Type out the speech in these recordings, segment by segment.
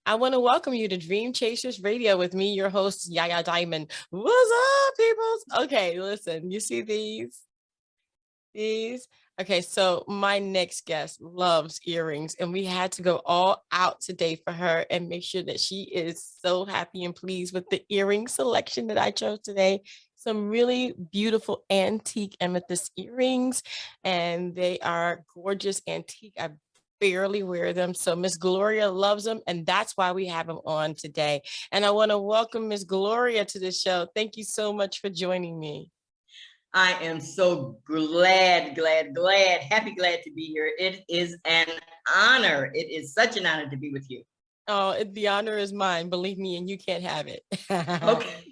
I want to welcome you to Dream Chasers Radio with me, your host, Yaya Diamond. What's up, peoples? Okay, listen, you see these? These? Okay, so my next guest loves earrings, and we had to go all out today for her and make sure that she is so happy and pleased with the earring selection that I chose today. Some really beautiful antique amethyst earrings, and they are gorgeous antique. I barely wear them. So Miss Gloria loves them, and that's why we have them on today. And I want to welcome Miss Gloria to the show. Thank you so much for joining me. I am so glad to be here. It is an honor. It is such an honor to be with you. Oh, the honor is mine, believe me, and you can't have it. Okay.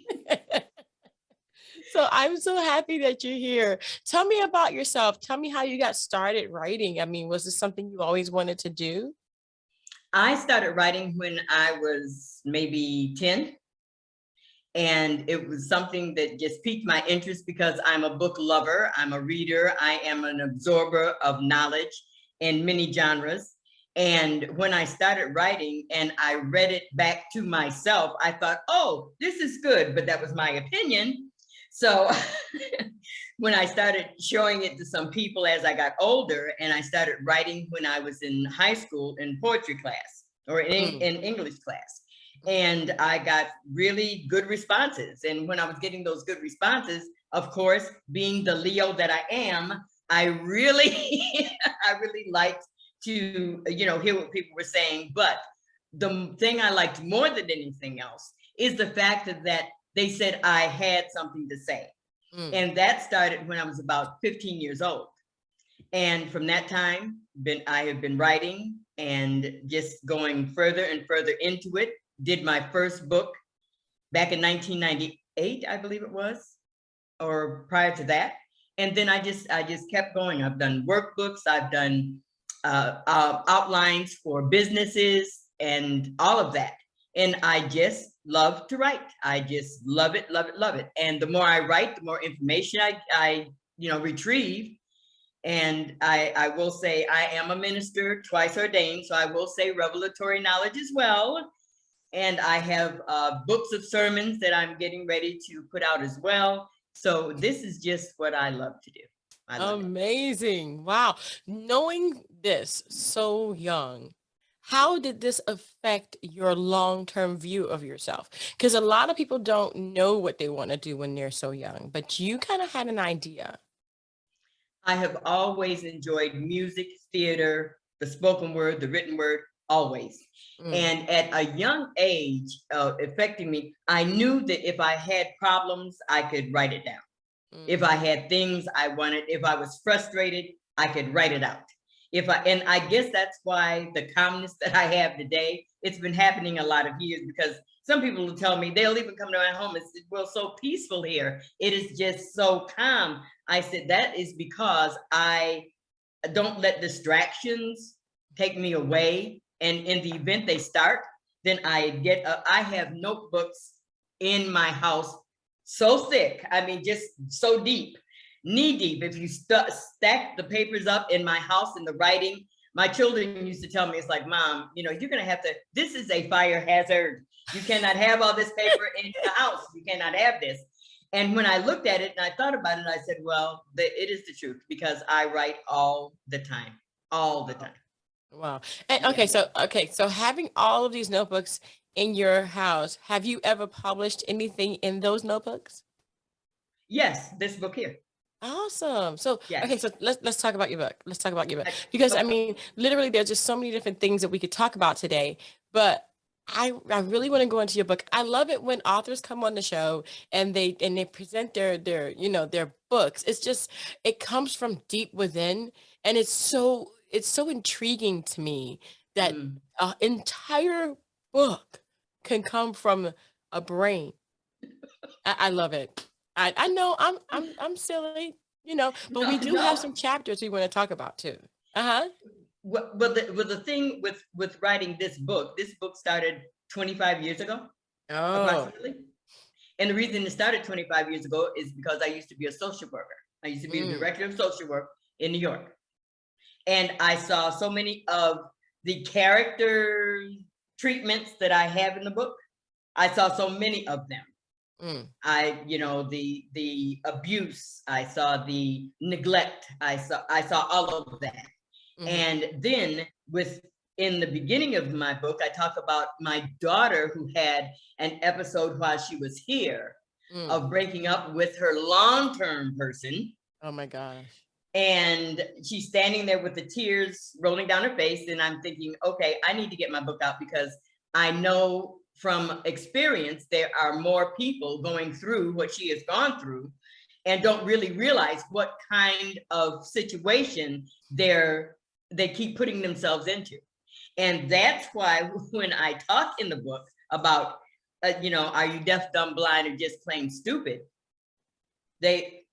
So I'm so happy that you're here. Tell me about yourself. Tell me how you got started writing. I mean, was this something you always wanted to do? I started writing when I was maybe 10. And it was something that just piqued my interest because I'm a book lover. I'm a reader. I am an absorber of knowledge in many genres. And when I started writing and I read it back to myself, I thought, oh, this is good. But that was my opinion. So when I started showing it to some people as I got older, and I started writing when I was in high school in poetry class or in English class. And I got really good responses. And when I was getting those good responses, of course, being the Leo that I am, I really liked to, hear what people were saying. But the thing I liked more than anything else is the fact that they said I had something to say. And that started when I was about 15 years old. And from that time, I have been writing and just going further and further into it. Did my first book back in 1998, I believe it was, or prior to that. And then I just kept going. I've done workbooks, I've done outlines for businesses and all of that. And I just love to write. I just love it, love it, love it. And the more I write, the more information I retrieve. And I will say I am a minister, twice ordained. So I will say revelatory knowledge as well. And I have books of sermons that I'm getting ready to put out as well. So this is just what I love to do. Amazing. Wow. Knowing this so young, how did this affect your long-term view of yourself? Because a lot of people don't know what they want to do when they're so young, but you kind of had an idea. I have always enjoyed music, theater, the spoken word, the written word, always. And at a young age, affecting me, I knew that if I had problems, I could write it down. If I had things I wanted, if I was frustrated, I could write it out. And I guess that's why the calmness that I have today, it's been happening a lot of years, because some people will tell me, they'll even come to my home and say, well, so peaceful here. It is just so calm. I said, that is because I don't let distractions take me away. And in the event they start, then I have notebooks in my house so thick. I mean, just so deep, knee deep. If you stack the papers up in my house in the writing, my children used to tell me, it's like, Mom, you're going to have to, this is a fire hazard. You cannot have all this paper in the house. You cannot have this. And when I looked at it and I thought about it, I said, well, it is the truth, because I write all the time. Wow. And okay, so having all of these notebooks in your house, have you ever published anything in those notebooks? Yes, this book here. Awesome. So, yes. Okay, so let's talk about your book. Because I mean, literally there's just so many different things that we could talk about today, but I really want to go into your book. I love it when authors come on the show and they present their their books. It comes from deep within, and it's so intriguing to me that an entire book can come from a brain. I love it. I know I'm silly, but we do have some chapters we want to talk about too. Well, the thing with writing this book started 25 years ago, approximately. And the reason it started 25 years ago is because I used to be a social worker. I used to be the director of social work in New York. And I saw so many of the characters treatments that I have in the book. I saw so many of them. The abuse, I saw the neglect, I saw all of that. And then in the beginning of my book, I talk about my daughter who had an episode while she was here of breaking up with her long-term person. Oh my gosh. And she's standing there with the tears rolling down her face. And I'm thinking, okay, I need to get my book out because I know from experience, there are more people going through what she has gone through and don't really realize what kind of situation they keep putting themselves into. And that's why when I talk in the book about, are you deaf, dumb, blind, or just plain stupid? They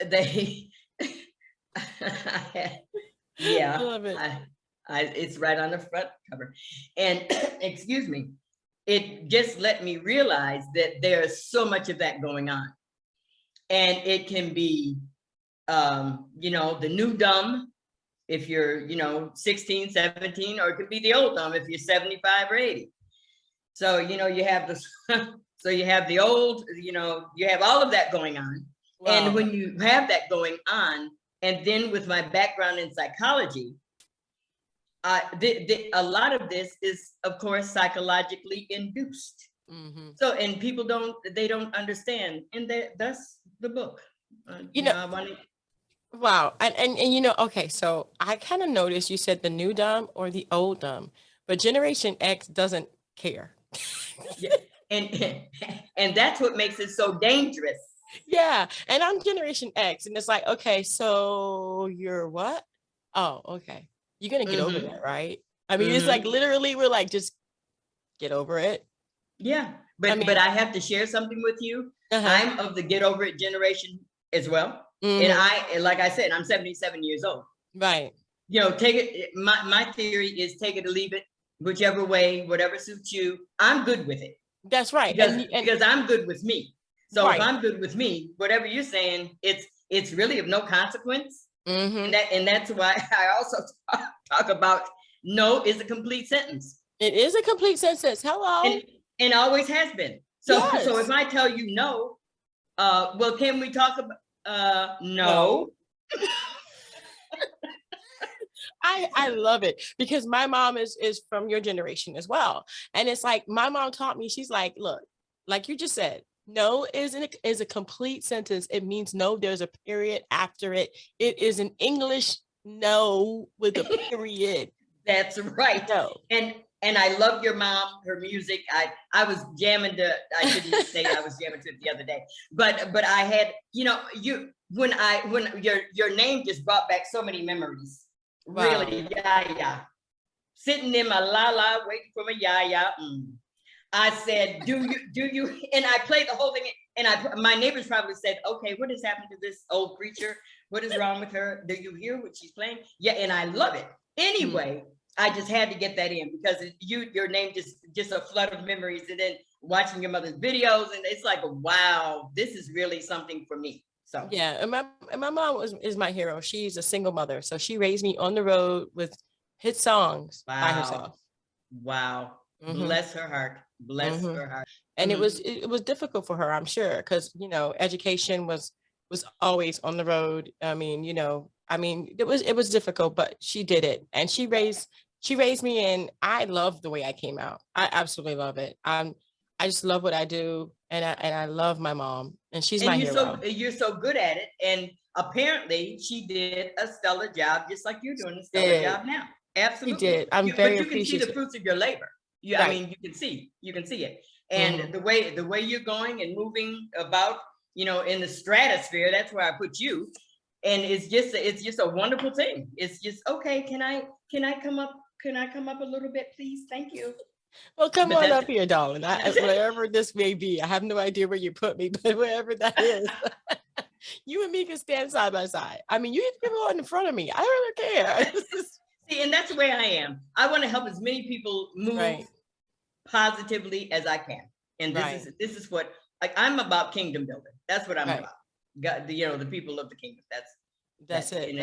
yeah, I love it. It's right on the front cover. And excuse me, it just let me realize that there's so much of that going on. And it can be, the new dumb, if you're, 16, 17, or it could be the old dumb if you're 75 or 80. So, you have this, so you have the old, you have all of that going on. Wow. And when you have that going on, and then with my background in psychology, a lot of this is, of course, psychologically induced. So, and people don't understand, and that's the book. Wow. And okay, so I kind of noticed you said the new dumb or the old dumb, but Generation X doesn't care. Yeah. And that's what makes it so dangerous. Yeah. And I'm Generation X, and it's like, okay, so you're what? Oh, okay. You're going to get over that, right? I mean, it's like literally we're like, just get over it. Yeah. But I have to share something with you. I'm of the get over it generation as well. And like I said, I'm 77 years old. Right. Take it. My theory is take it or leave it, whichever way, whatever suits you. I'm good with it. That's right. Because I'm good with me. So if I'm good with me, whatever you're saying, it's really of no consequence. And that's why I also talk about no is a complete sentence. It is a complete sentence. Hello. And always has been. So so if I tell you no, well, can we talk about no? I love it because my mom is from your generation as well. And it's like my mom taught me, she's like, look, like you just said, no is a complete sentence. It means no, there's a period after it. It is an English no with a period. That's right. No. And I love your mom, her music. I was jamming to, I shouldn't say I was jamming to it the other day, but I had, when your name just brought back so many memories. Wow. Really, Yaya. Sitting in my la waiting for my Yaya. I said, do you, and I played the whole thing, and my neighbors probably said, okay, what has happened to this old preacher? What is wrong with her? Do you hear what she's playing? Yeah, and I love it. Anyway, I just had to get that in because your name just a flood of memories, and then watching your mother's videos, and it's like, wow, this is really something for me. So yeah, and my mom is my hero. She's a single mother, so she raised me on the road with hit songs by herself. Wow, bless her heart, bless her heart. And it was difficult for her, I'm sure, because education was always on the road. I mean, it was difficult, but she did it, and she raised me, and I love the way I came out. I absolutely love it. I just love what I do, and I love my mom, and she's my hero. You're so good at it, and apparently she did a stellar job, just like you're doing a stellar job now. Absolutely, she did. I'm very appreciative. But you can see the fruits of your labor. I mean, you can see it, and the way you're going and moving about, in the stratosphere. That's where I put you, and it's just a wonderful thing. It's just okay. Can I come up? Can I come up a little bit, please? Thank you. Well, come on up here, darling. Wherever this may be, I have no idea where you put me, but wherever that is, you and me can stand side by side. I mean, you can go in front of me. I don't really care. See, and that's the way I am. I want to help as many people move positively as I can. And this is what I'm about. Kingdom building. That's what I'm about. God, the people of the kingdom. That's it. And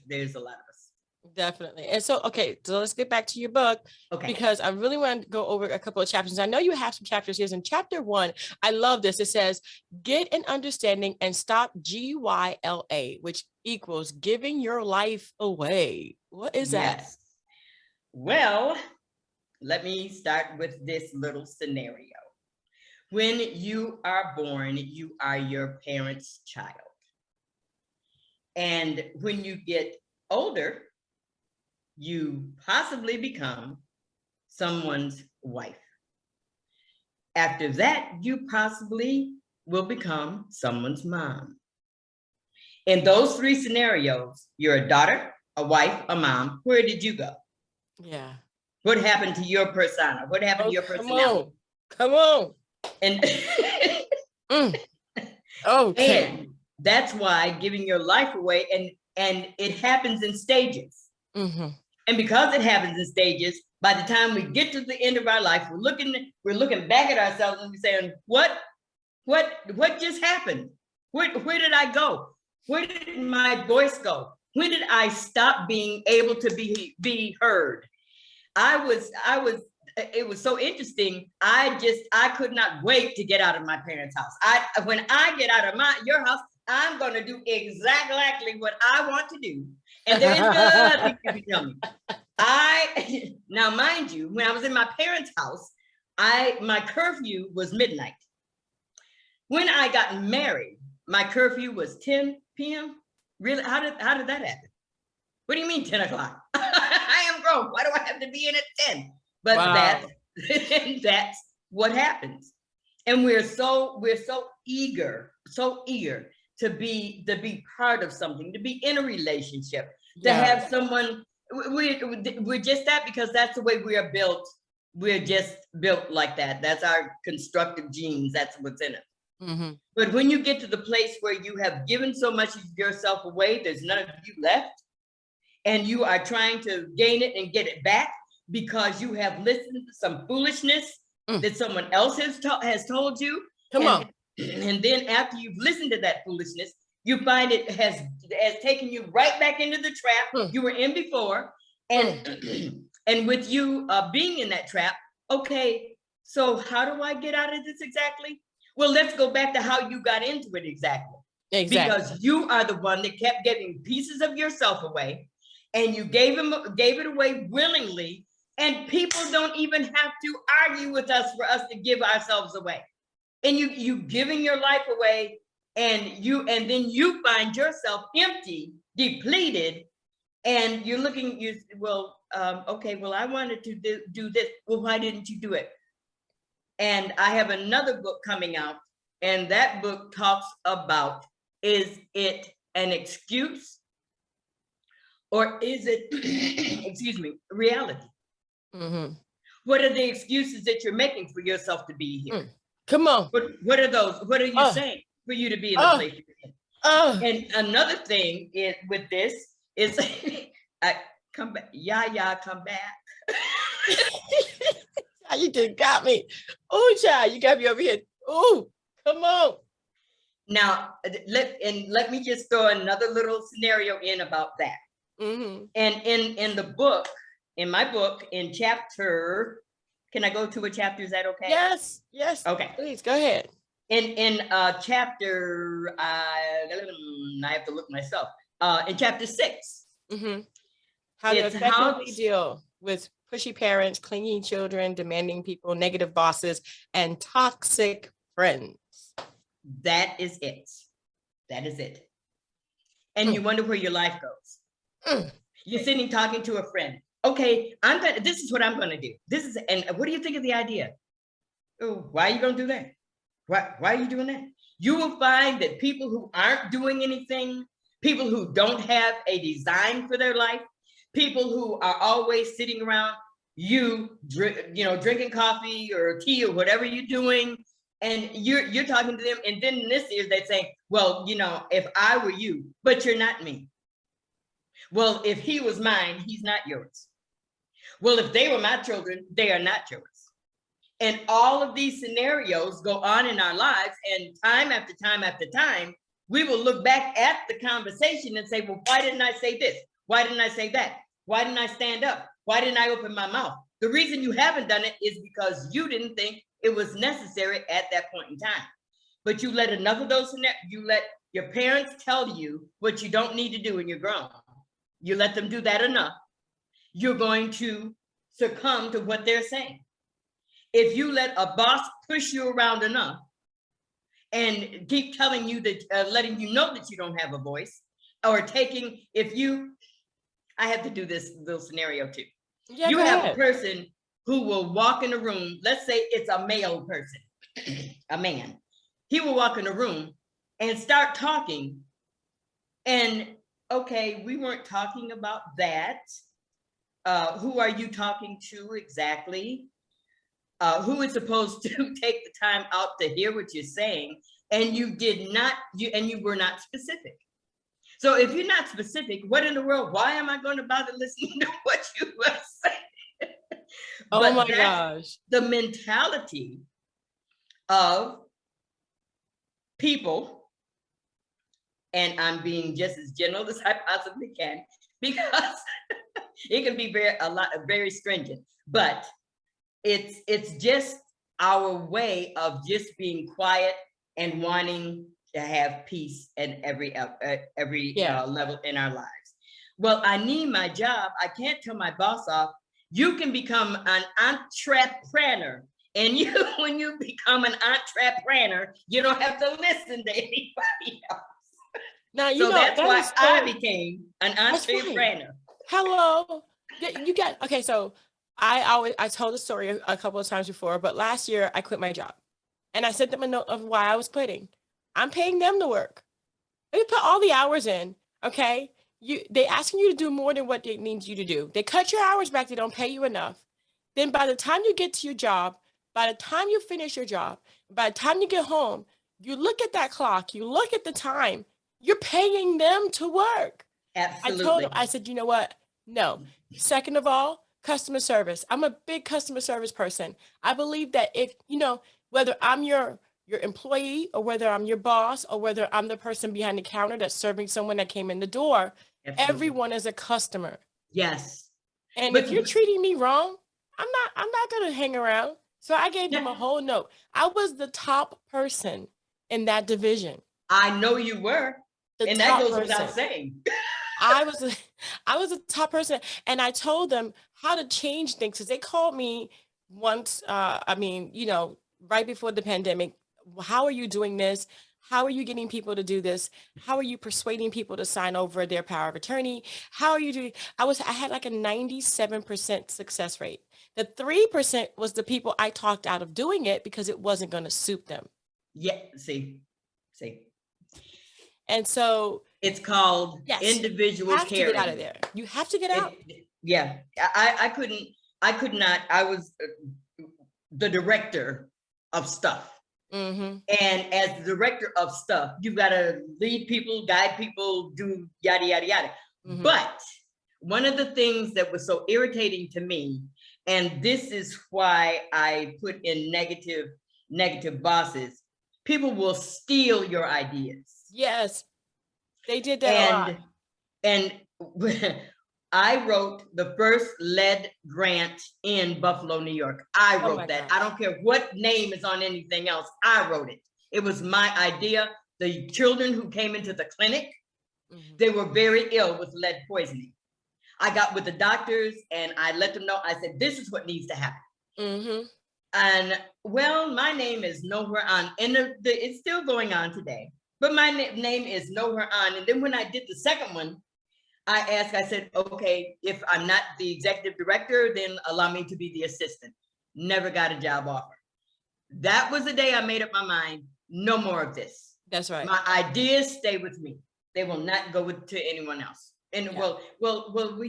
there's a lot of us. Definitely. And so, okay, so let's get back to your book, Okay. because I really want to go over a couple of chapters. I know you have some chapters here. In chapter 1, I love this. It says, get an understanding and stop GYLA, which equals giving your life away. What is that? Yes. Well, let me start with this little scenario. When you are born, you are your parents' child. And when you get older, you possibly become someone's wife. After that, you possibly will become someone's mom. In those 3 scenarios, you're a daughter, a wife, a mom. Where did you go? Yeah. What happened to your persona? What happened to your personality? Come on. And Okay. and that's why giving your life away, and it happens in stages. Mm-hmm. And because it happens in stages, by the time we get to the end of our life, we're looking back at ourselves and we're saying, what just happened? Where did I go? Where did my voice go? When did I stop being able to be heard? It was so interesting. I could not wait to get out of my parents' house. When I get out of your house, I'm going to do exactly what I want to do. And there is nothing you can tell me. Now, mind you, when I was in my parents' house, my curfew was midnight. When I got married, my curfew was 10 p.m. Really? How did that happen? What do you mean 10 o'clock? I am grown. Why do I have to be in at 10? But Wow. that's what happens. And we're so eager to be part of something, to be in a relationship, to have someone. We're just that, because that's the way we are built. We're just built like that. That's our constructive genes. That's what's in it. Mm-hmm. But when you get to the place where you have given so much of yourself away, there's none of you left, and you are trying to gain it and get it back because you have listened to some foolishness that someone else has told you. Come on. And then after you've listened to that foolishness, you find it has taken you right back into the trap you were in before. And and with you being in that trap, okay, so how do I get out of this exactly? Well, let's go back to how you got into it exactly. Because you are the one that kept giving pieces of yourself away, and you gave it away willingly. And people don't even have to argue with us for us to give ourselves away. And you giving your life away, and then you find yourself empty, depleted, and you're looking. Okay, well, I wanted to do this. Well, why didn't you do it? And I have another book coming out, and that book talks about, is it an excuse, or is it, excuse me, reality? Mm-hmm. What are the excuses that you're making for yourself to be here? Come on. What are those? What are you saying for you to be in the place you're in? And another thing with this is, come back, Yaya, come back. You just got me. Oh, child, you got me over here. Oh, come on. Now, let me just throw another little scenario in about that. Mm-hmm. And in the book, in my book, in chapter, can I go to a chapter? Is that okay? Yes. Okay. Please, go ahead. In chapter, I have to look myself. In chapter 6. Mm-hmm. How to effectively deal with pushy parents, clingy children, demanding people, negative bosses, and toxic friends. That is it. And you wonder where your life goes. You're sitting talking to a friend. Okay, this is what I'm gonna do. And what do you think of the idea? Oh, why are you gonna do that? Why are you doing that? You will find that people who aren't doing anything, people who don't have a design for their life, people who are always sitting around drinking coffee or tea or whatever you're doing, and you're talking to them, and then in this year they say, well, if I were you, but you're not me. Well, if he was mine, he's not yours. Well, if they were my children, they are not yours. And all of these scenarios go on in our lives, and time after time after time, we will look back at the conversation and say, well, why didn't I say this? Why didn't I say that? Why didn't I stand up? Why didn't I open my mouth? The reason you haven't done it is because you didn't think it was necessary at that point in time. But you let enough of those, you let your parents tell you what you don't need to do when you're grown. You let them do that enough, you're going to succumb to what they're saying. If you let a boss push you around enough and keep telling you that, letting you know that you don't have a voice, or taking, I have to do this little scenario too. Yeah, you go have ahead. a person who will walk in a room, let's say it's a male person, a man. He will walk in a room and start talking, and okay, we weren't talking about that. Who are you talking to exactly? Who is supposed to take the time out to hear what you're saying? And you were not specific. So if you're not specific, what in the world? Why am I going to bother listening to what you were saying? Oh But my that's gosh. the mentality of people, and I'm being just as general as I possibly can, because it can be very stringent, but it's just our way of just being quiet and wanting to have peace at every level in our lives. Well, I need my job. I can't tell my boss off. You can become an entrepreneur. And when you become an entrepreneur, you don't have to listen to anybody else. Now, So that's why I became an entrepreneur. Right. Hello. You got, okay, so I told the story a couple of times before, but last year I quit my job. And I sent them a note of why I was quitting. I'm paying them to work. They put all the hours in, okay? They asking you to do more than what they need you to do. They cut your hours back. They don't pay you enough. Then by the time you get to your job, by the time you finish your job, by the time you get home, you look at that clock, you look at the time, you're paying them to work. Absolutely. I told them, I said, you know what? No. Second of all, customer service. I'm a big customer service person. I believe that if, whether I'm your employee, or whether I'm your boss, or whether I'm the person behind the counter that's serving someone that came in the door, absolutely, everyone is a customer. Yes. And if you're treating me wrong, I'm not going to hang around. So I gave them a whole note. I was the top person in that division. I know you were. And that goes without saying. I was a top person, and I told them how to change things, because they called me once, right before the pandemic. How are you doing this? How are you getting people to do this? How are you persuading people to sign over their power of attorney? How are you doing? I had like a 97% success rate. The 3% was the people I talked out of doing it because it wasn't going to suit them. Yeah, see. And so it's called individual caring. You have to get out of there. You have to get out. Yeah, I could not. I was the director of stuff. Mm-hmm. And as the director of stuff, you've got to lead people, guide people, do yada, yada, yada. Mm-hmm. But one of the things that was so irritating to me, and this is why I put in negative bosses, people will steal your ideas. Yes, they did that a lot. And I wrote the first lead grant in Buffalo, New York. I wrote that. I don't care what name is on anything else. I wrote it. It was my idea. The children who came into the clinic, mm-hmm, they were very ill with lead poisoning. I got with the doctors and I let them know. I said, this is what needs to happen. Mm-hmm. And well, my name is nowhere on, and it's still going on today, but my name is nowhere on. And then when I did the second one, I said, okay, if I'm not the executive director, then allow me to be the assistant. Never got a job offer. That was the day I made up my mind. No more of this. That's right. My ideas stay with me. They will not go to anyone else. And yeah. Will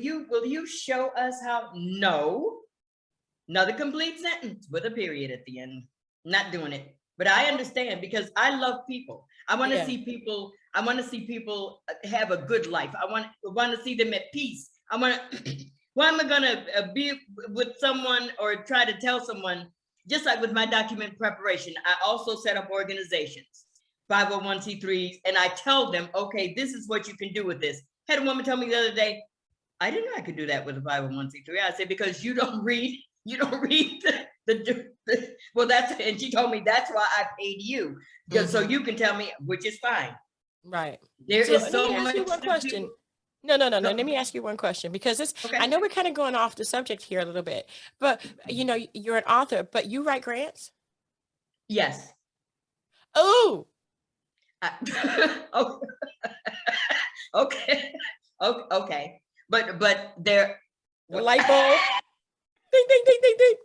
you show us how? No. Another complete sentence with a period at the end. Not doing it. But I understand, because I love people. I want to see people. I want to see people have a good life. I want to see them at peace. Why am I going to be with someone or try to tell someone, just like with my document preparation, I also set up organizations, 501c3s, and I tell them, okay, this is what you can do with this. I had a woman tell me the other day, I didn't know I could do that with a 501c3. I said, because you don't read well, and she told me that's why I paid you. Because so you can tell me, which is fine. Right. There So is let so me ask you much one to question. do. No. Go. Let me ask you one question because it's, Okay. I know we're kind of going off the subject here a little bit, but you know, you're an author, but you write grants? Yes. Oh, Oh, okay. Okay. But there. the light bulb. Ding, ding, ding, ding, ding.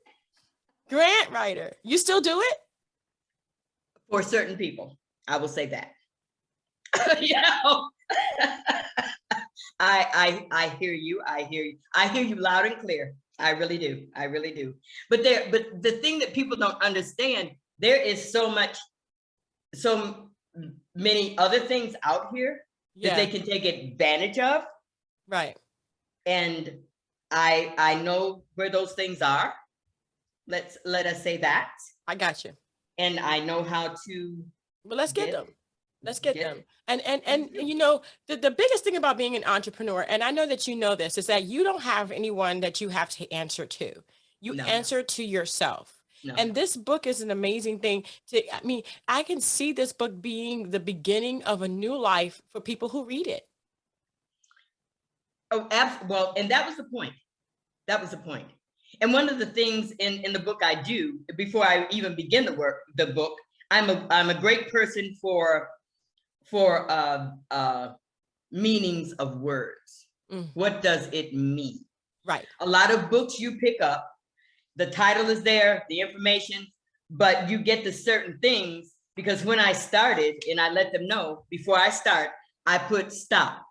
Grant writer. You still do it? For certain people, I will say that. You know, I hear you. I hear you. I hear you loud and clear. I really do. I really do. But the thing that people don't understand, there is so many other things out here that they can take advantage of. Right. And I know where those things are. Let us say that. I got you. And I know how to. Well, let's get them. Let's get them. And you know, the biggest thing about being an entrepreneur, and I know that you know this, is that you don't have anyone that you have to answer to. You answer to yourself. And this book is an amazing thing. I mean, I can see this book being the beginning of a new life for people who read it. Oh, absolutely. Well, and that was the point. That was the point. And one of the things in the book I do, before I even begin the book, I'm a great person for meanings of words. What does it mean? Right. A lot of books you pick up, the title is there, the information, but you get to certain things because when I started and I let them know before I start, I put stop.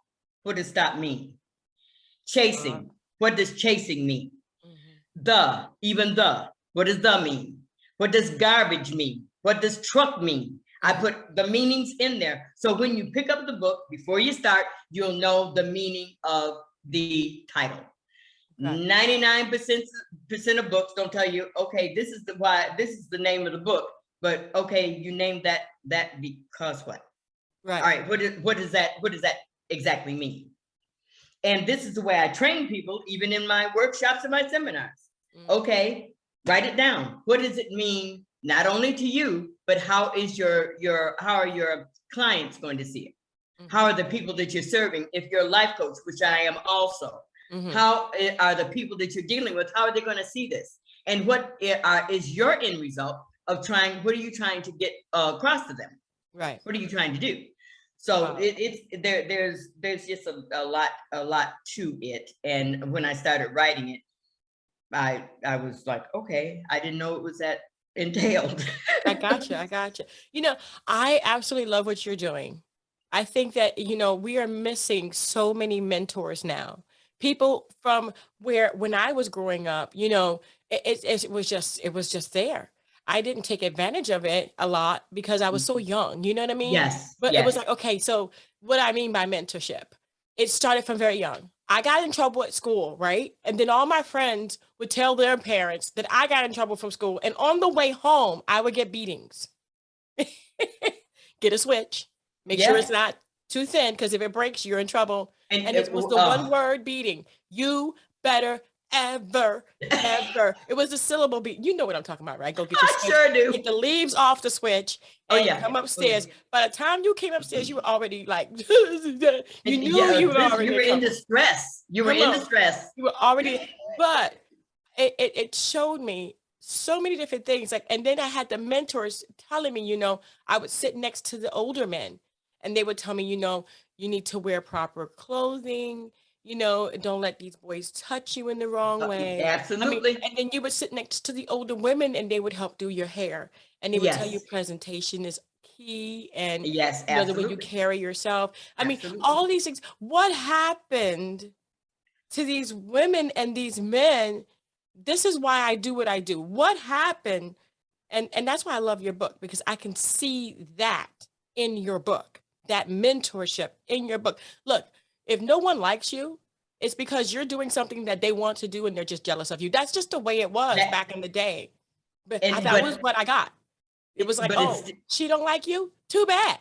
What does stop mean? Chasing. What does chasing mean? Even the. What does the mean? What does garbage mean? What does truck mean? I put the meanings in there. So when you pick up the book, before you start, you'll know the meaning of the title. 99% of books don't tell you, okay, this is the name of the book, but okay, you named that because what? Right. All right, what does that exactly mean? And this is the way I train people, even in my workshops and my seminars. Okay, write it down. What does it mean, not only to you, but how are your clients going to see it? How are the people that you're serving? If you're a life coach, which I am also, how are the people that you're dealing with? How are they going to see this? And what is your end result of trying? What are you trying to get across to them? Right. What are you trying to do? So there's just a lot to it. And when I started writing it, I was like, okay, I didn't know it was that entailed. I gotcha. You know, I absolutely love what you're doing. I think that, you know, we are missing so many mentors now. People from when I was growing up, you know, it was just there. I didn't take advantage of it a lot because I was so young, you know what I mean? Yes. But it was like, okay, so what I mean by mentorship, it started from very young. I got in trouble at school, right? And then all my friends would tell their parents that I got in trouble from school. And on the way home, I would get beatings. Get a switch. Make sure it's not too thin, because if it breaks, you're in trouble. And it was the one word beating. You better ever. It was the syllable beat. You know what I'm talking about, right? Go get your switch. Sure do. Get the leaves off the switch and come upstairs. By the time you came upstairs, you were already like, you were already in distress. You were in distress. You were already, but it showed me so many different things. Like, and then I had the mentors telling me, you know, I would sit next to the older men and they would tell me, you know, you need to wear proper clothing. You know, don't let these boys touch you in the wrong way. Absolutely. I mean, and then you would sit next to the older women and they would help do your hair. And they would tell you presentation is key, and you know, the way you carry yourself. I mean, all these things. What happened to these women and these men? This is why I do what I do. What happened? And that's why I love your book, because I can see that in your book, that mentorship in your book. Look, if no one likes you, it's because you're doing something that they want to do and they're just jealous of you. That's just the way it was back in the day. But that was what I got. It was like, oh, she don't like you? Too bad.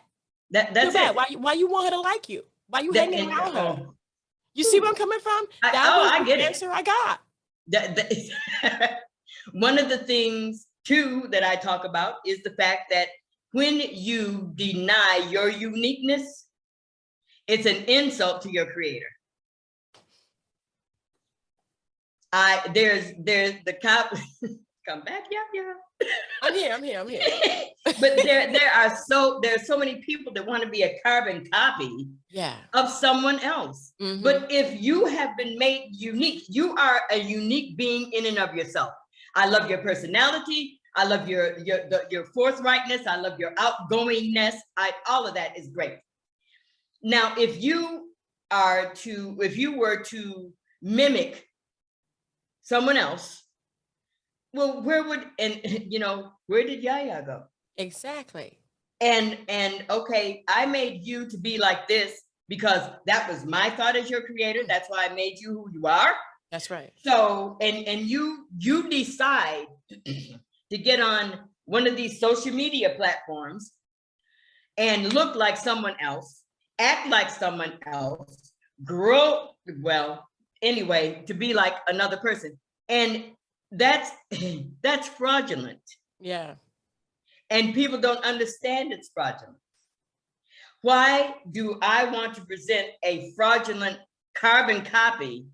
That's too bad. Why you want her to like you? Why you hanging around her? You see where I'm coming from? That was I get the it. answer I got. One of the things too that I talk about is the fact that when you deny your uniqueness, it's an insult to your creator. There's the cop. Come back, yeah. I'm here. But there's so many people that want to be a carbon copy of someone else. Mm-hmm. But if you have been made unique, you are a unique being in and of yourself. I love your personality. I love your forthrightness. I love your outgoingness. All of that is great. Now, if you were to mimic someone else, well, where did Yaya go? Exactly. And okay, I made you to be like this because that was my thought as your creator. That's why I made you who you are. That's right. So, and you decide to get on one of these social media platforms and look like someone else, act like someone else, to be like another person. And that's fraudulent. Yeah. And people don't understand it's fraudulent. Why do I want to present a fraudulent carbon copy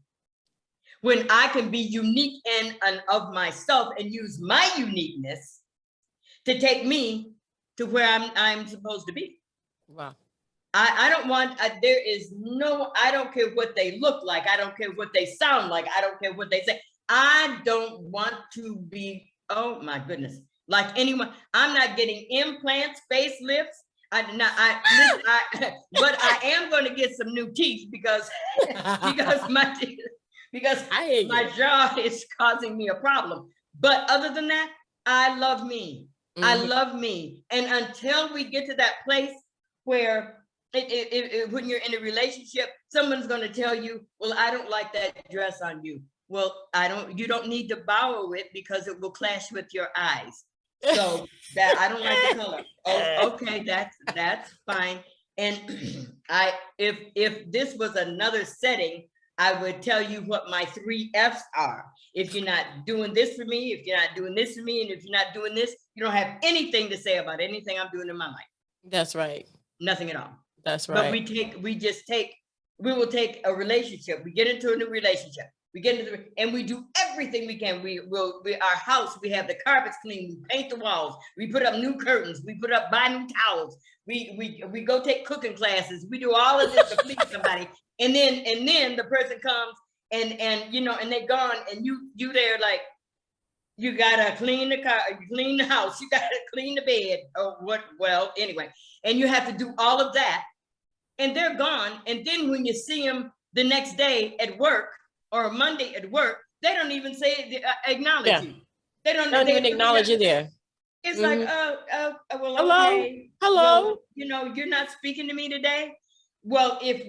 when I can be unique in and of myself and use my uniqueness to take me to where I'm supposed to be? Wow. I don't want, I don't care what they look like. I don't care what they sound like. I don't care what they say. I don't want to be, oh my goodness, like anyone. I'm not getting implants, facelifts. But I am going to get some new teeth because my jaw is causing me a problem. But other than that, I love me. Mm-hmm. I love me. And until we get to that place where when you're in a relationship, someone's going to tell you, well, I don't like that dress on you. Well, you don't need to borrow it because it will clash with your eyes. So that I don't like the color. Oh, okay, that's fine. And if this was another setting, I would tell you what my 3 F's are. If you're not doing this for me, if you're not doing this for me, and if you're not doing this, you don't have anything to say about anything I'm doing in my life. That's right. Nothing at all. That's right. But we will take a relationship. We get into a new relationship. We get into and we do everything we can. Our house, we have the carpets clean, we paint the walls, we put up new curtains, we buy new towels, we go take cooking classes, we do all of this to please somebody. And then the person comes and they're gone, and you there like, you gotta clean the car, you clean the house, you gotta clean the bed, or what? Well, anyway, and you have to do all of that, and they're gone. And then when you see them the next day at work or Monday at work, they don't even acknowledge you. They don't even acknowledge you there. It's like, well, hello, okay. hello. Well, you're not speaking to me today. Well, if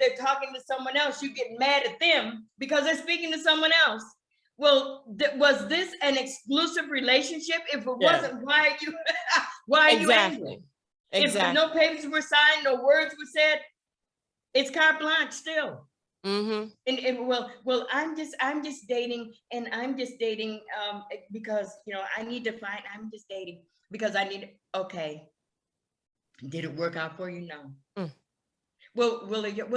they're talking to someone else, you get mad at them because they're speaking to someone else. Well, was this an exclusive relationship? If it wasn't, why are you angry? Exactly. If no papers were signed, no words were said, it's carte blanche still. Mm-hmm. And well, I'm just dating, and I'm just dating because I'm just dating because I need. Okay, did it work out for you? No. Well,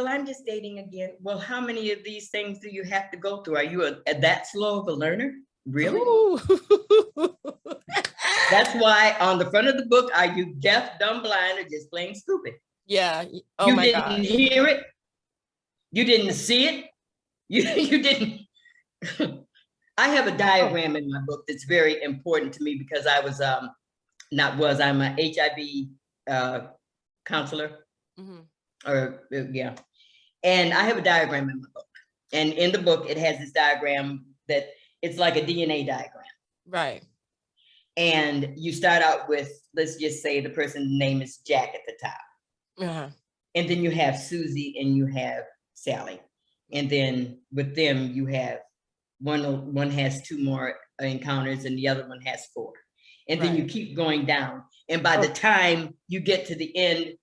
I'm just dating again. Well, how many of these things do you have to go through? Are you that slow of a learner? Really? That's why on the front of the book, are you deaf, dumb, blind, or just plain stupid? Yeah. Oh my God. You didn't hear it. You didn't see it. You didn't. I have a diagram in my book that's very important to me because I'm a HIV counselor. Mm-hmm. And I have a diagram in my book. And in the book, it has this diagram that it's like a DNA diagram. Right. And you start out with, let's just say the person's name is Jack at the top. Uh-huh. And then you have Susie and you have Sally. And then with them, you have one has 2 more encounters and the other one has 4. And then you keep going down. And by the time you get to the end,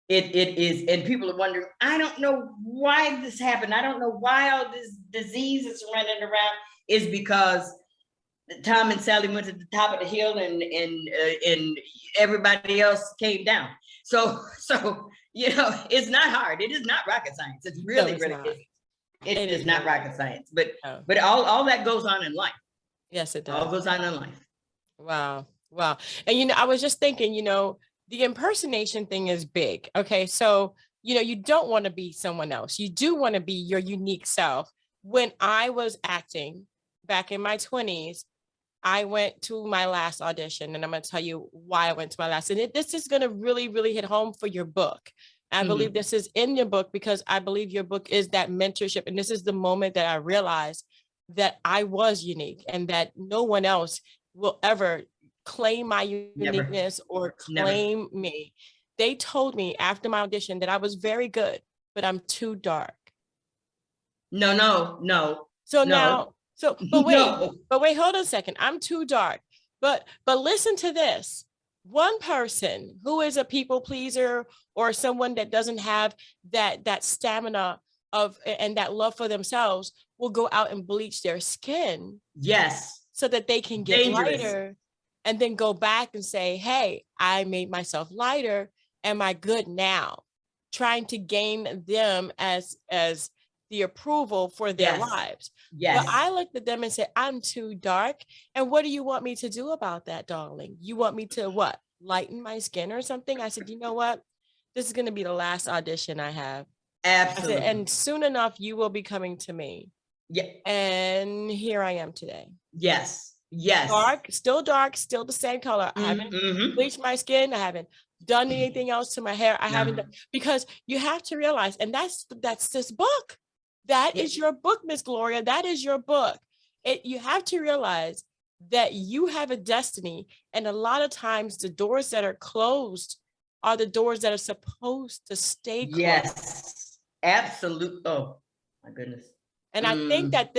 It is, and people are wondering, I don't know why this happened. I don't know why all this disease is running around. Is because Tom and Sally went to the top of the hill, and everybody else came down. So it's not hard. It is not rocket science. It's really, No, really it is not rocket science. But no. but all that goes on in life. Yes, it does. All goes on in life. Wow. And I was just thinking, the impersonation thing is big. Okay. So, you don't want to be someone else. You do want to be your unique self. When I was acting back in my 20s, I went to my last audition, and I'm going to tell you why I went to my last. And this is going to really, really hit home for your book. I believe this is in your book because I believe your book is that mentorship. And this is the moment that I realized that I was unique and that no one else will ever claim my uniqueness or claim me. They told me after my audition that I was very good, but I'm too dark. No. So no. now, but wait, hold on a second. I'm too dark. But listen to this. One person who is a people pleaser or someone that doesn't have that stamina and that love for themselves will go out and bleach their skin. Yes. So that they can get lighter and then go back and say, hey, I made myself lighter. Am I good now? Trying to gain them as the approval for their lives. Yes. But I looked at them and said, I'm too dark. And what do you want me to do about that, darling? You want me to what? Lighten my skin or something? I said, you know what? This is going to be the last audition I have. Absolutely. I said, and soon enough, you will be coming to me. Yeah. And here I am today. Yes. Dark, still the same color. I haven't bleached my skin. I haven't done anything else to my hair. I haven't done, because you have to realize, and that's this book. That is your book, Miss Gloria. That is your book. You have to realize that you have a destiny. And a lot of times the doors that are closed are the doors that are supposed to stay closed. Yes, absolutely. Oh, my goodness. And I think that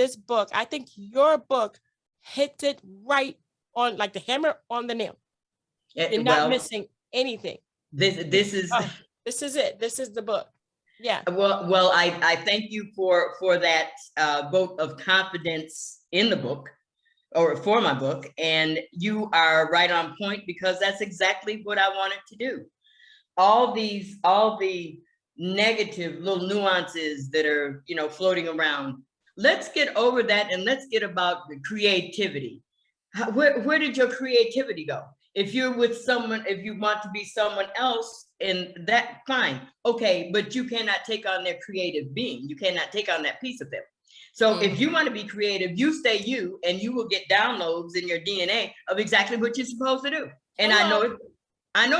I think your book hit it right on, like the hammer on the nail. You're not missing anything. This is it. This is the book. Yeah. Well, I thank you for that vote of confidence in the book, or for my book, and you are right on point, because that's exactly what I wanted to do. All the negative little nuances that are floating around. Let's get over that, and let's get about the creativity. Where did your creativity go? If you're with someone, if you want to be someone else, and that, fine, okay, but you cannot take on their creative being. You cannot take on that piece of them. So if you want to be creative, you stay you, and you will get downloads in your DNA of exactly what you're supposed to do. And I know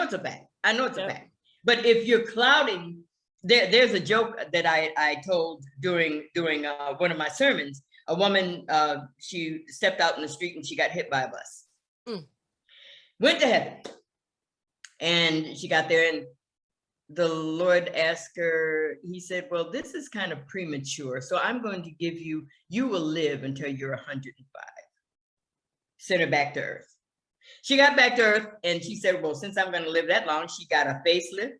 it's a fact. I know it's a fact. But if you're clouding, there's a joke that I told during one of my sermons. A woman, she stepped out in the street and she got hit by a bus. Went to heaven, and she got there, and the Lord asked her, he said, well, this is kind of premature, so I'm going to give you will live until you're 105. Send her back to earth. She got back to earth, and she said, well, since I'm going to live that long, she got a facelift,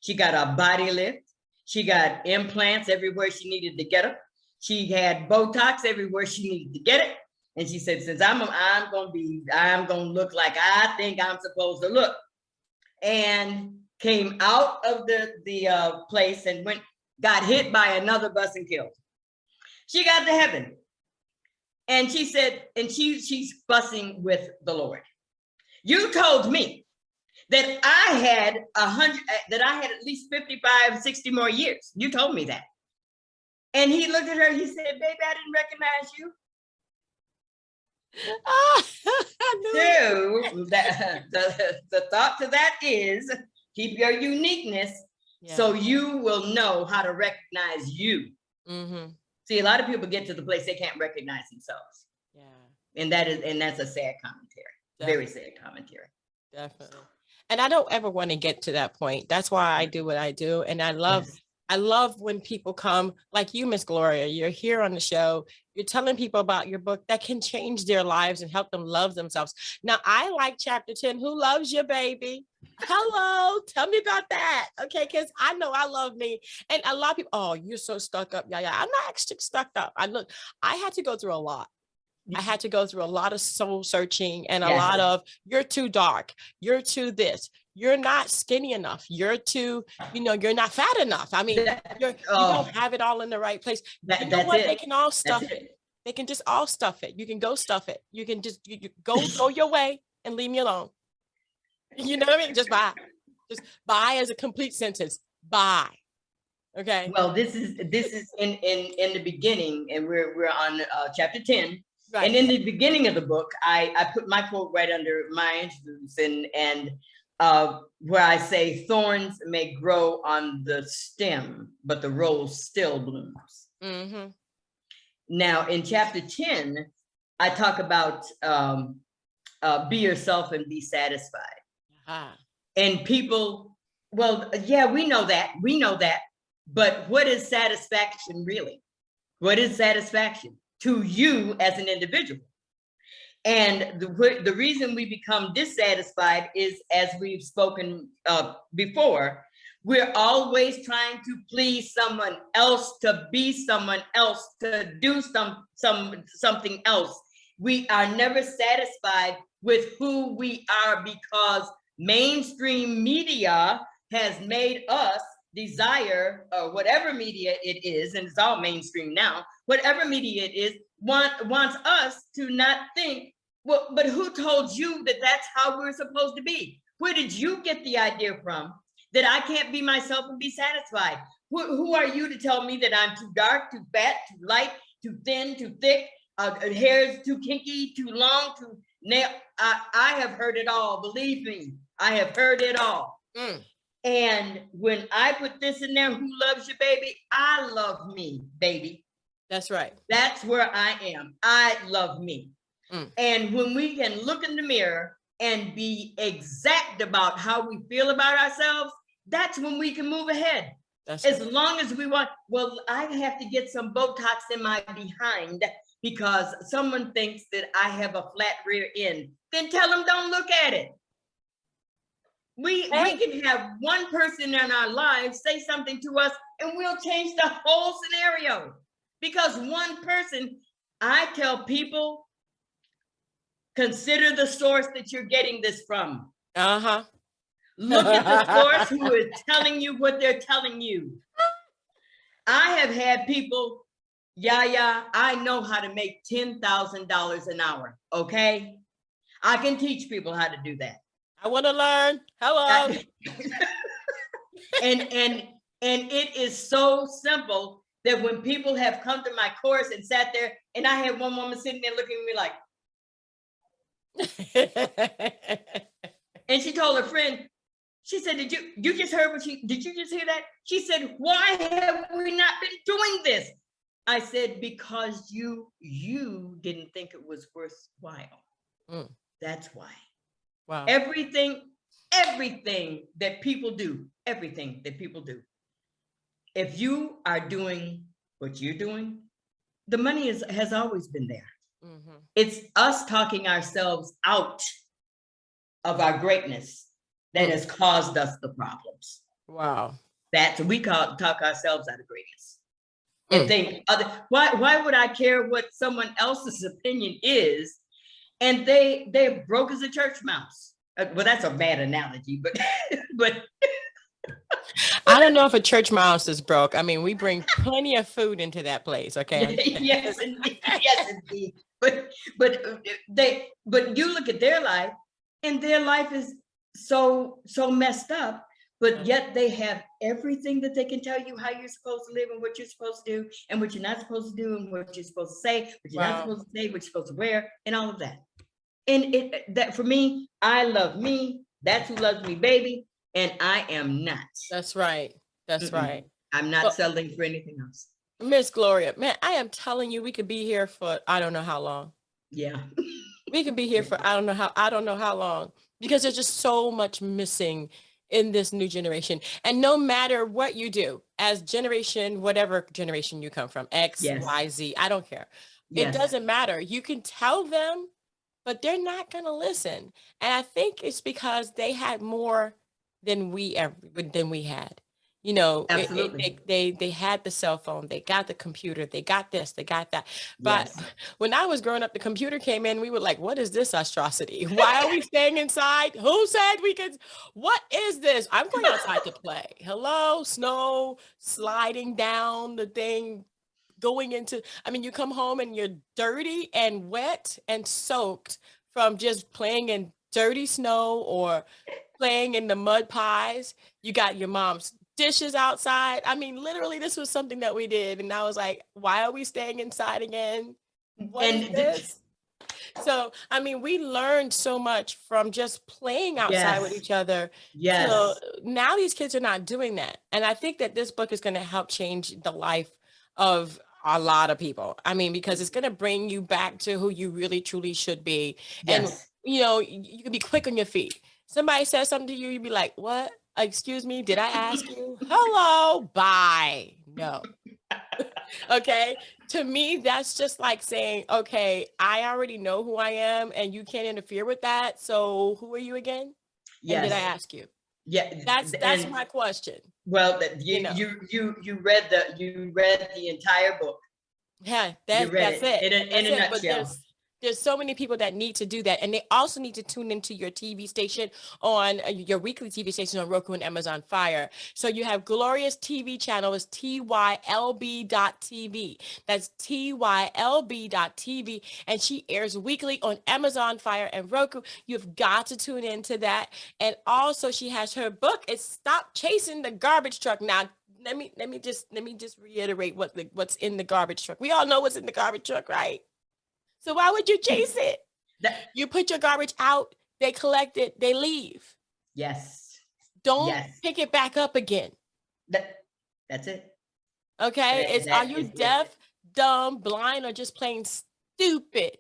she got a body lift, she got implants everywhere she needed to get them, she had Botox everywhere she needed to get it. And she said, since I'm gonna look like I think I'm supposed to look. And came out of the place and got hit by another bus and killed. She got to heaven. And she said, and she's fussing with the Lord. You told me that I had at least 55, 60 more years. You told me that. And he looked at her, he said, baby, I didn't recognize you. So the thought to that is keep your uniqueness, so you will know how to recognize you. See, a lot of people get to the place they can't recognize themselves. And that's a sad commentary. Very sad commentary. Definitely. And I don't ever want to get to that point. That's why I do what I do. And I love when people come like you, Miss Gloria. You're here on the show. You're telling people about your book that can change their lives and help them love themselves. Now, I like chapter 10. Who loves you, baby? Hello, tell me about that. Okay, because I know I love me. And a lot of people, oh, you're so stuck up. Yeah. I'm not actually stuck up. I had to go through a lot. I had to go through a lot of soul searching and a Yes. lot of, you're too dark. You're too this. You're not skinny enough. You're too, you're not fat enough. I mean, you don't have it all in the right place. You know what? They can all stuff it. They can just all stuff it. You can go stuff it. You can just you go your way and leave me alone. You know what I mean? Just buy as a complete sentence. Buy. Okay. Well, this is in the beginning, and we're on chapter 10. Right. And in the beginning of the book, I put my quote right under my introduce, and where I say, thorns may grow on the stem, but the rose still blooms. Mm-hmm. Now, in chapter 10, I talk about be yourself and be satisfied. Uh-huh. And people, well, yeah, we know that. But what is satisfaction really? What is satisfaction to you as an individual? And the reason we become dissatisfied is, as we've spoken before, we're always trying to please someone else, to be someone else, to do something else. We are never satisfied with who we are, because mainstream media has made us desire, or whatever media it is, and it's all mainstream now, whatever media it is, wants us to not think, well, but who told you that that's how we're supposed to be? Where did you get the idea from that I can't be myself and be satisfied? Who are you to tell me that I'm too dark, too fat, too light, too thin, too thick, hair is too kinky, too long, too nail? I have heard it all. Believe me, I have heard it all. Mm. And when I put this in there, who loves you, baby? I love me, baby. That's right. That's where I am. I love me. Mm. And when we can look in the mirror and be exact about how we feel about ourselves, that's when we can move ahead. That's as long as we want, well, I have to get some Botox in my behind because someone thinks that I have a flat rear end. Then tell them don't look at it. We can have one person in our lives say something to us and we'll change the whole scenario. Because one person, I tell people, consider the source that you're getting this from. Uh-huh. Look at the source who is telling you what they're telling you. I have had people, Yaya, I know how to make $10,000 an hour, okay? I can teach people how to do that. I want to learn. Hello. And it is so simple that when people have come to my course and sat there, and I had one woman sitting there looking at me like, and she told her friend, she said, did you just heard did you just hear that? She said, why have we not been doing this? I said, because you didn't think it was worthwhile. Mm. That's why. Wow. Everything that people do, if you are doing what you're doing, the money has always been there. Mm-hmm. It's us talking ourselves out of our greatness that has caused us the problems. Wow. That's what we talk ourselves out of greatness. And think why would I care what someone else's opinion is? And they're broke as a church mouse. Well, that's a bad analogy, but I don't know if a church mouse is broke. I mean, we bring plenty of food into that place. Okay. Yes, indeed. Yes, indeed. But you look at their life, and their life is so messed up. But yet they have everything that they can tell you how you're supposed to live and what you're supposed to do and what you're not supposed to do and what you're supposed to say, what you're not supposed to say, what you're supposed to wear, and all of that. And that for me, I love me. That's who loves me, baby. And I am not. That's right. That's right. I'm not settling for anything else. Miss Gloria, man, I am telling you, we could be here for I don't know how long. Yeah. We could be here for I don't know how long, because there's just so much missing in this new generation. And no matter what you do as generation, whatever generation you come from, X, Y, Z, I don't care. Yes. It doesn't matter. You can tell them, but they're not going to listen. And I think it's because they had more than we had. You know, Absolutely. they had the cell phone, they got the computer, they got this, they got that. But Yes. when I was growing up, the computer came in, we were like, what is this atrocity? Why are we staying inside? Who said we could? What is this? I'm going outside to play. Hello, snow sliding down the thing, going into, I mean, you come home and you're dirty and wet and soaked from just playing in dirty snow or playing in the mud pies. You got your mom's dishes outside. I mean, literally, this was something that we did. And I was like, why are we staying inside again? What is And this? So, I mean, we learned so much from just playing outside with yes, each other. So yes, now these kids are not doing that. And I think that this book is going to help change the life of a lot of people. I mean, because it's going to bring you back to who you really truly should be. And, yes. you know, you can be quick on your feet. Somebody says something to you, you'd be like, what? Excuse me, did I ask you? Hello, bye. No. Okay. To me, that's just like saying, okay, I already know who I am and you can't interfere with that. So who are you again? And did I Yes. ask you? Yeah. That's And my question. well, You know, you read the entire book. yeah, You read that's it it. in That's a it. But nutshell. there's so many people that need to do that. And they also need to tune into your TV station on your weekly TV station on Roku and Amazon Fire. So you have Gloria's TV channel is TYLB.TV. That's TYLB.TV. And she airs weekly on Amazon Fire and Roku. You've got to tune into that. And also she has her book. It's Stop Chasing the Garbage Truck. Now, let me just reiterate what's in the garbage truck. We all know what's in the garbage truck, right? So why would you chase it? That, You put your garbage out, they collect it, they leave. yes. Don't Yes. pick it back up again. That's it. Okay? Are That you is it. deaf, dumb, blind, or just plain stupid?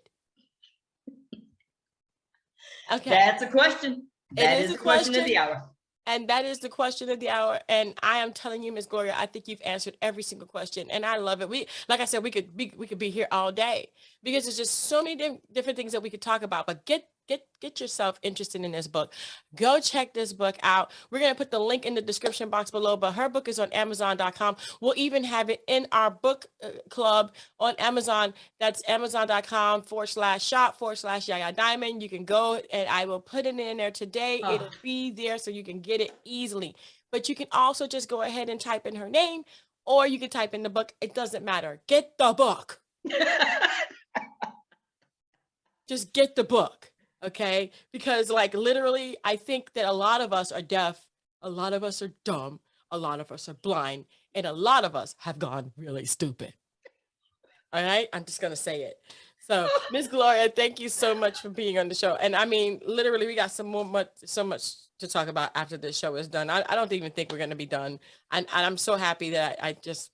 Okay. That's a question. It That is is a the question of question. the hour. And that is the question of the hour. And I am telling you, Miss Gloria, I think you've answered every single question. And I love it. Like I said, we could be here all day because there's just so many different things that we could talk about. But get yourself interested in this book. Go check this book out. We're gonna put the link in the description box below. But her book is on Amazon.com. We'll even have it in our book club on Amazon. That's Amazon.com/shop/Yaya Diamond. You can go and I will put it in there today. Oh. It'll be there so you can get it easily. But you can also just go ahead and type in her name or you can type in the book. It doesn't matter. Get the book. Just get the book. Okay. Because, like, literally, I think that a lot of us are deaf, a lot of us are dumb, a lot of us are blind, and a lot of us have gone really stupid. All right. I'm just going to say it. So, Miss Gloria, thank you so much for being on the show. And I mean, literally, we got so much to talk about after this show is done. I don't even think we're going to be done. And I'm so happy that I'm just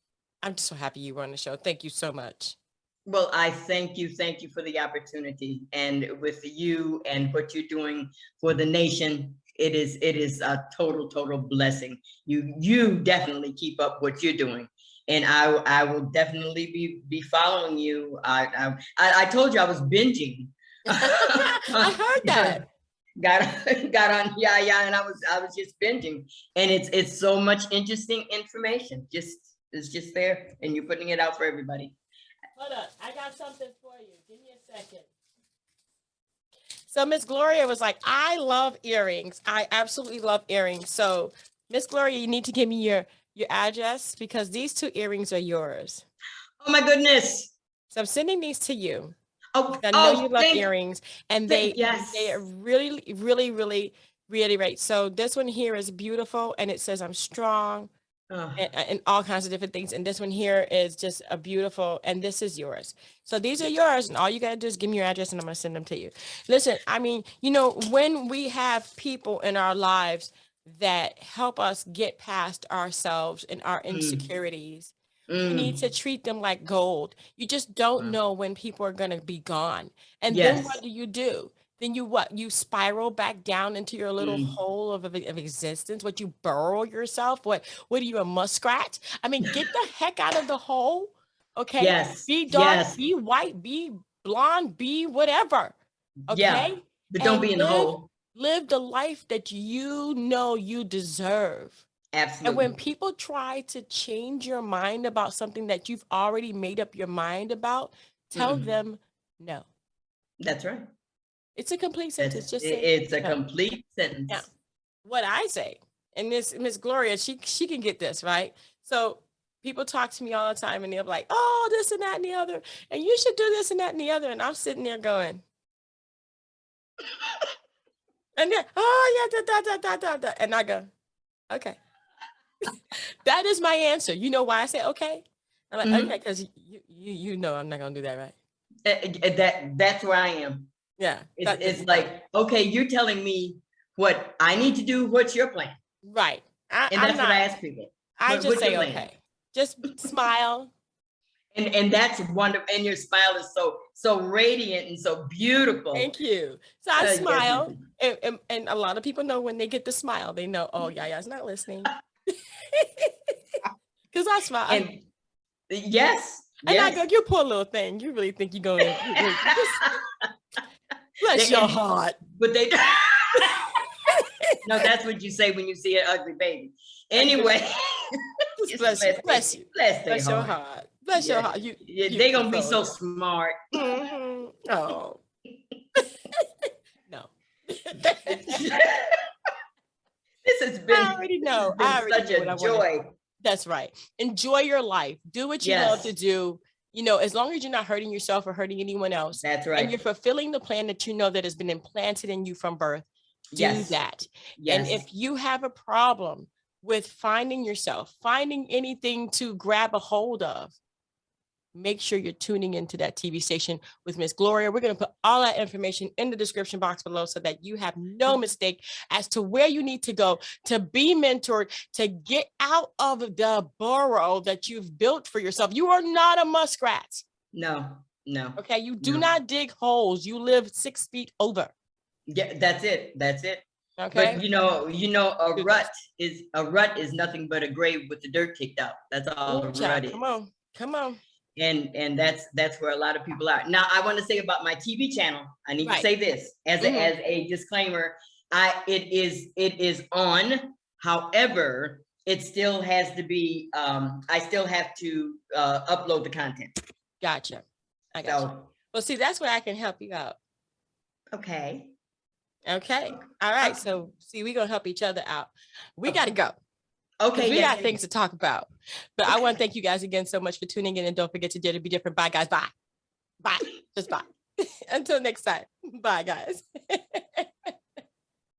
so happy you were on the show. Thank you so much. Well, I thank you for the opportunity, and with you and what you're doing for the nation, it is a total blessing. You definitely keep up what you're doing, and I will definitely be following you. I told you I was binging. I heard that. Got on Yaya, and I was just binging, and it's so much interesting information. It's just there, and you're putting it out for everybody. Hold up. I got something for you. Give me a second. So Miss Gloria was like, I love earrings. I absolutely love earrings. So Miss Gloria, you need to give me your address because these 2 earrings are yours. Oh my goodness. So I'm sending these to you. Oh, I know you love earrings and they yes. really reiterate. So this one here is beautiful and it says I'm strong. And all kinds of different things. And this one here is just a beautiful, and this is yours. So these are yours. And all you got to do is give me your address and I'm going to send them to you. Listen, I mean, you know, when we have people in our lives that help us get past ourselves and our insecurities, we need to treat them like gold. You just don't know when people are going to be gone. And then what do? Then you spiral back down into your little hole of existence. What, you burrow yourself? What are you, a muskrat? I mean, get the heck out of the hole. Okay. Yes. Be dark, be white, be blonde, be whatever. Okay. Yeah. But don't be in the hole. Live the life that you know you deserve. And when Absolutely. people try to change your mind about something that you've already made up your mind about, tell Mm-mm. them no. That's right. It's a complete That's sentence. Just say it's a no. complete Now, sentence. what I say, and Miss Gloria, she can get this, right? So people talk to me all the time and they're like, oh, this and that and the other, and you should do this and that and the other. And I'm sitting there going, and then, oh yeah, da, da, da, da, da, da. And I go, okay. That is my answer. You know why I say okay? I'm like, okay, Mhm. because you know I'm not gonna do that, right? That's where I am. Yeah, It's like, okay, you're telling me what I need to do. What's your plan? right. And I'm that's what not. I ask people. I just What's your say plan? okay. Just smile. And that's wonderful. And your smile is so radiant and so beautiful. Thank you. So I Yes, it smile, is. and a lot of people know when they get the smile, they know, oh, Yaya's not listening. Because I smile. And yes, And I go, yes. you poor little thing. You really think you're going to just bless your And heart. but they no, that's what you say when you see an ugly baby. I just, Anyway, just just bless you. Bless you. bless their Bless your heart. heart. Bless your Yeah, heart. You yeah, they beautiful gonna be so soldier. smart. Oh, no. This has I already know. I already such know what a I want to. joy. That's right. Enjoy your life. Do what you love to Yes, do. You know, as long as you're not hurting yourself or hurting anyone else, that's and you're right. fulfilling the plan that you know that has been implanted in you from birth, do Yes, that. And yes. if you have a problem with finding yourself, finding anything to grab a hold of, make sure you're tuning into that TV station with Miss Gloria. We're going to put all that information in the description box below so that you have no mistake as to where you need to go to be mentored, to get out of the burrow that you've built for yourself. You are not a muskrat. No, no, Okay. You do no. not dig holes. You live 6 feet over. Yeah, that's it. That's it. Okay. But a Do those. rut is nothing but a grave with the dirt kicked out. That's all a Ooh, rut child. Come is. on. Come on. And that's where a lot of people are. Now, I want to say about my TV channel. I need to Right. say this as Mm-hmm. a disclaimer. It is on. However, it still has to be. I still have to upload the content. Gotcha. I got you. So Well, see, that's where I can help you out. okay. Okay. All right. Okay. So see, we're gonna help each other out. We gotta go because Okay. we got Yes. things to talk about. But I want to thank you guys again so much for tuning in, and don't forget to dare to be different. Bye, guys. Bye. Bye. Just bye. Until next time. Bye, guys.